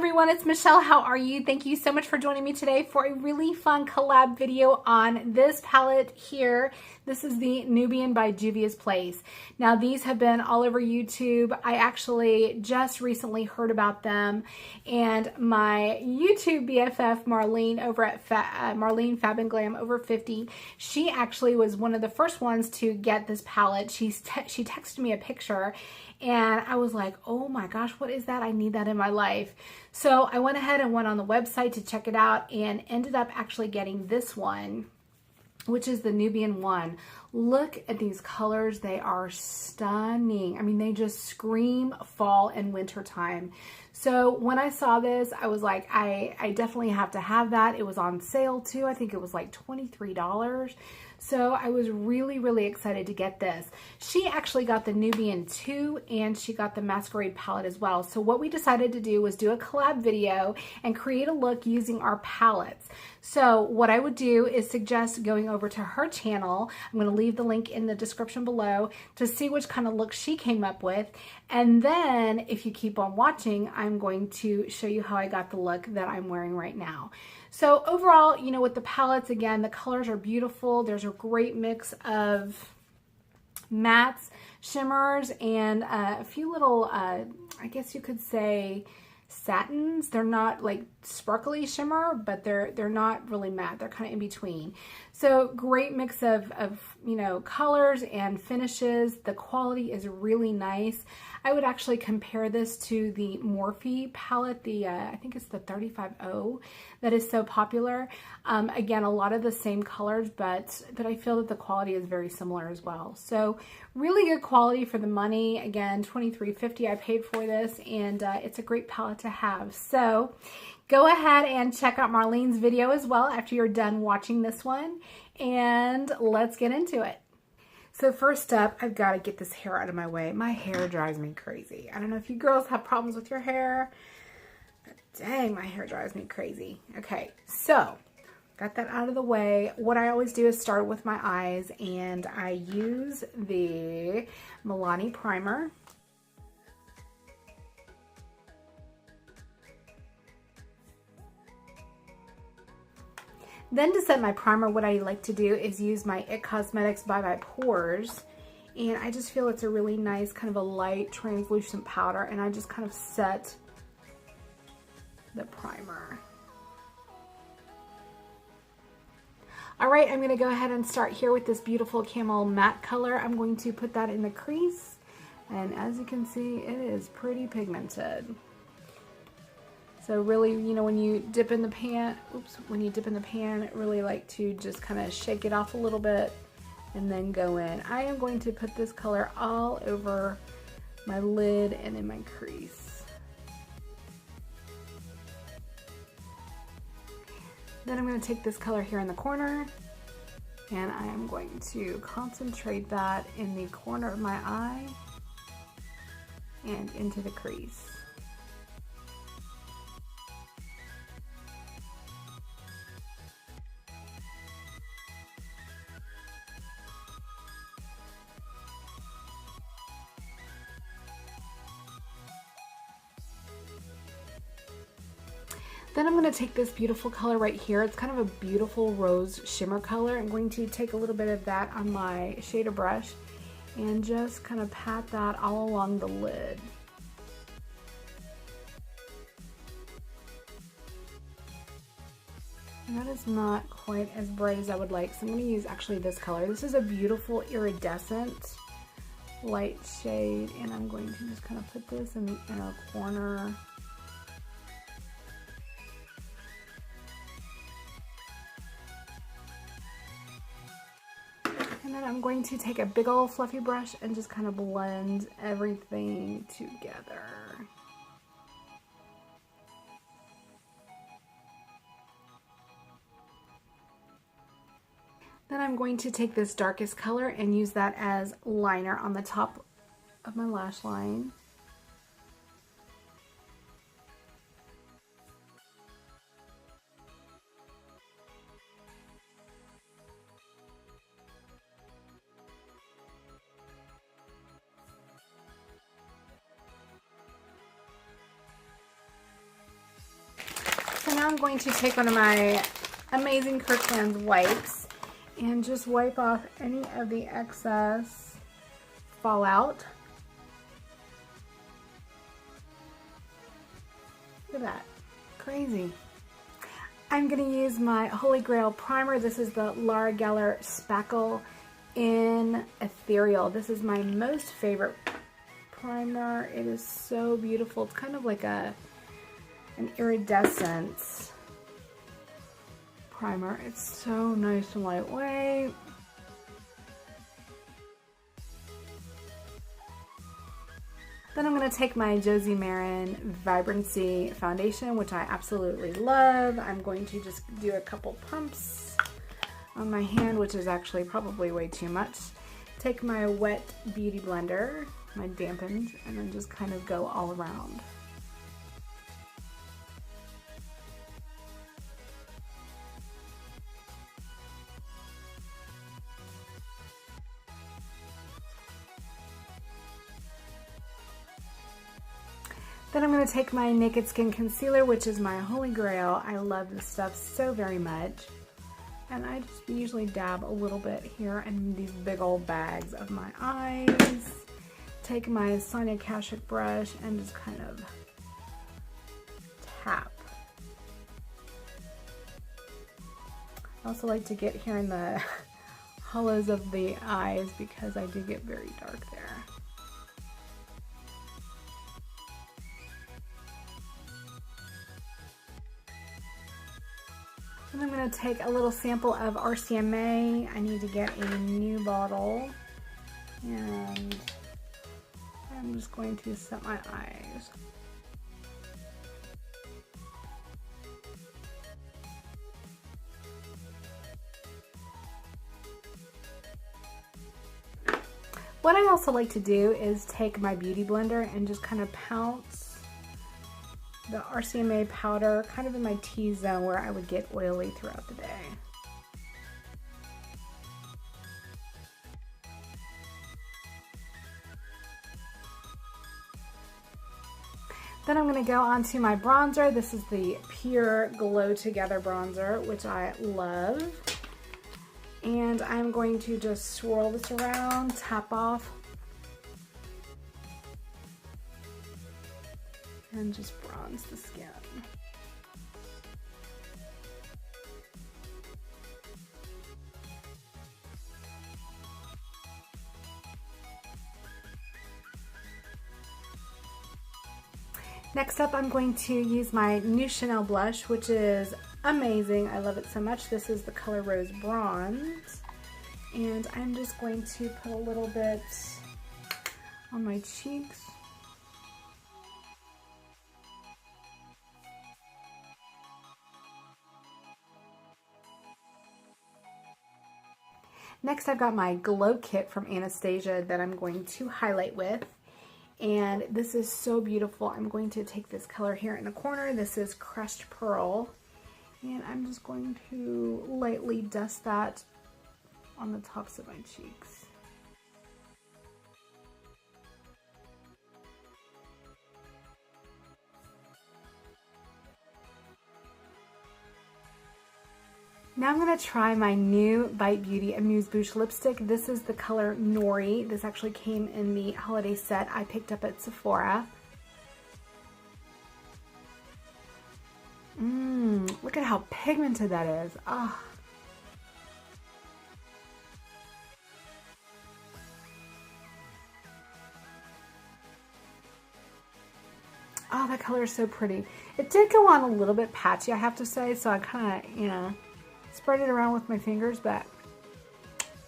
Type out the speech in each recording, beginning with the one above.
everyone, it's Michelle. How are you? Thank you so much for joining me today for a really fun collab video on this palette here. This is the Nubian by Juvia's Place. Now these have been all over YouTube. I actually just recently heard about them, and my YouTube BFF Marlene over at Marlene Fab and Glam over 50, she actually was one of the first ones to get this palette. She texted me a picture and I was like, oh my gosh, what is that? I need that in my life. So I went ahead and went on the website to check it out and ended up actually getting this one, which is the Nubian one. Look at these colors. They are stunning. I mean, they just scream fall and winter time. So when I saw this, I was like, I definitely have to have that. It was on sale too. I think it was like $23. So I was really, really excited to get this. She actually got the Nubian too, and she got the Masquerade palette as well. So what we decided to do was do a collab video and create a look using our palettes. So what I would do is suggest going over to her channel. I'm going to leave the link in the description below to see which kind of look she came up with. And then if you keep on watching, I'm going to show you how I got the look that I'm wearing right now. So overall, you know, with the palettes, again, the colors are beautiful. There's a great mix of mattes, shimmers, and a few little, I guess you could say, satins. They're not like sparkly shimmer, but they're not really matte. They're kind of in between. So great mix of you know, colors and finishes. The quality is really nice. I would actually compare this to the Morphe palette, the I think it's the 35O that is so popular. Again, a lot of the same colors, but I feel that the quality is very similar as well. So really good quality for the money. Again, $23.50 I paid for this, and it's a great palette to have. So go ahead and check out Marlene's video as well after you're done watching this one, and let's get into it. So first up, I've got to get this hair out of my way. My hair drives me crazy. I don't know if you girls have problems with your hair, but dang, my hair drives me crazy. Okay, so got that out of the way. What I always do is start with my eyes, and I use the Marlene primer. Then to set my primer, what I like to do is use my IT Cosmetics by Pores. And I just feel it's a really nice kind of a light translucent powder, and I just kind of set the primer. All right, I'm gonna go ahead and start here with this beautiful camel matte color. I'm going to put that in the crease. And as you can see, it is pretty pigmented. So really, you know, when you dip in the pan, really like to just kind of shake it off a little bit and then go in. I am going to put this color all over my lid and in my crease. Then I'm going to take this color here in the corner, and I am going to concentrate that in the corner of my eye and into the crease. Then I'm going to take this beautiful color right here. It's kind of a beautiful rose shimmer color. I'm going to take a little bit of that on my shader brush and just kind of pat that all along the lid. And that is not quite as bright as I would like, so I'm going to use actually this color. This is a beautiful iridescent light shade, and I'm going to just kind of put this in the inner corner. And then I'm going to take a big old fluffy brush and just kind of blend everything together. Then I'm going to take this darkest color and use that as liner on the top of my lash line. now I'm going to take one of my amazing Kirkland wipes and just wipe off any of the excess fallout. Look at that, crazy. I'm going to use my Holy Grail primer. This is the Laura Geller Spackle in Ethereal. This is my most favorite primer. It is so beautiful. It's kind of like an iridescent primer. It's so nice and lightweight. Then I'm going to take my Josie Maran Vibrancy Foundation, which I absolutely love. I'm going to just do a couple pumps on my hand, which is actually probably way too much. Take my wet beauty blender, my dampened, and then just kind of go all around. Then I'm going to take my Naked Skin Concealer, which is my Holy Grail. I love this stuff so very much. And I just usually dab a little bit here in these big old bags of my eyes. Take my Sonia Kashuk brush and just kind of tap. I also like to get here in the hollows of the eyes because I do get very dark there. And I'm going to take a little sample of RCMA. I need to get a new bottle. And I'm just going to set my eyes. What I also like to do is take my beauty blender and just kind of pounce the RCMA powder kind of in my T-zone where I would get oily throughout the day. Then I'm going to go on to my bronzer. This is the Pure Glow Together bronzer, which I love. And I'm going to just swirl this around, tap off, and just bronze the skin. Next up, I'm going to use my new Chanel blush, which is amazing. I love it so much. This is the color Rose Bronze. And I'm just going to put a little bit on my cheeks. Next, I've got my Glow Kit from Anastasia that I'm going to highlight with. And this is so beautiful. I'm going to take this color here in the corner. This is Crushed Pearl. And I'm just going to lightly dust that on the tops of my cheeks. Now I'm going to try my new Bite Beauty Amuse Bouche lipstick. This is the color Nori. This actually came in the holiday set I picked up at Sephora. Look at how pigmented that is. Oh. Oh, that color is so pretty. It did go on a little bit patchy, I have to say, so I kind of, you know, spread it around with my fingers, but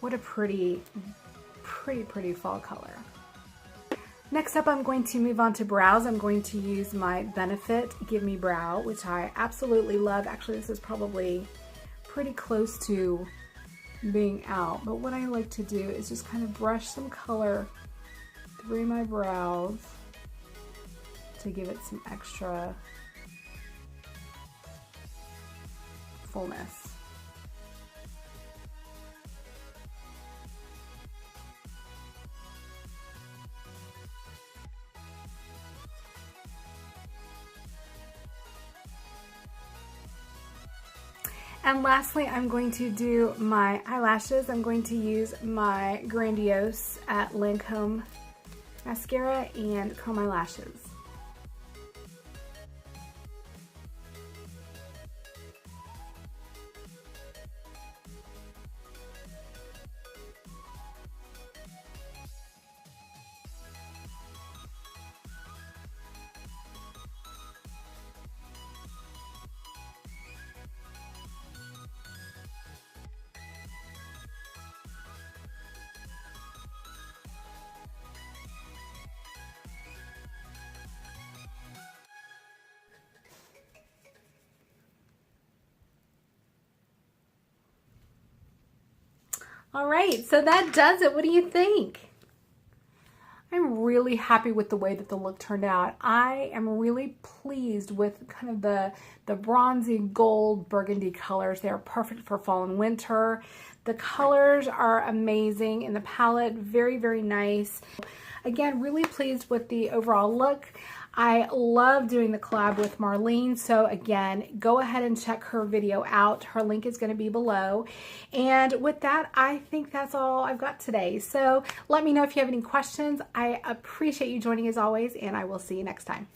what a pretty fall color. Next up, I'm going to move on to brows. I'm going to use my Benefit Give Me Brow, which I absolutely love. Actually, this is probably pretty close to being out, but what I like to do is just kind of brush some color through my brows to give it some extra fullness. And lastly, I'm going to do my eyelashes. I'm going to use my Grandiose at Lancome mascara and comb my lashes. All right, so that does it. What do you think? I'm really happy with the way that the look turned out. I am really pleased with kind of the bronzy gold burgundy colors. They are perfect for fall and winter. The colors are amazing in the palette, very, very nice. Again, really pleased with the overall look. I love doing the collab with Marlene. So again, go ahead and check her video out. Her link is going to be below. And with that, I think that's all I've got today. So let me know if you have any questions. I appreciate you joining as always, and I will see you next time.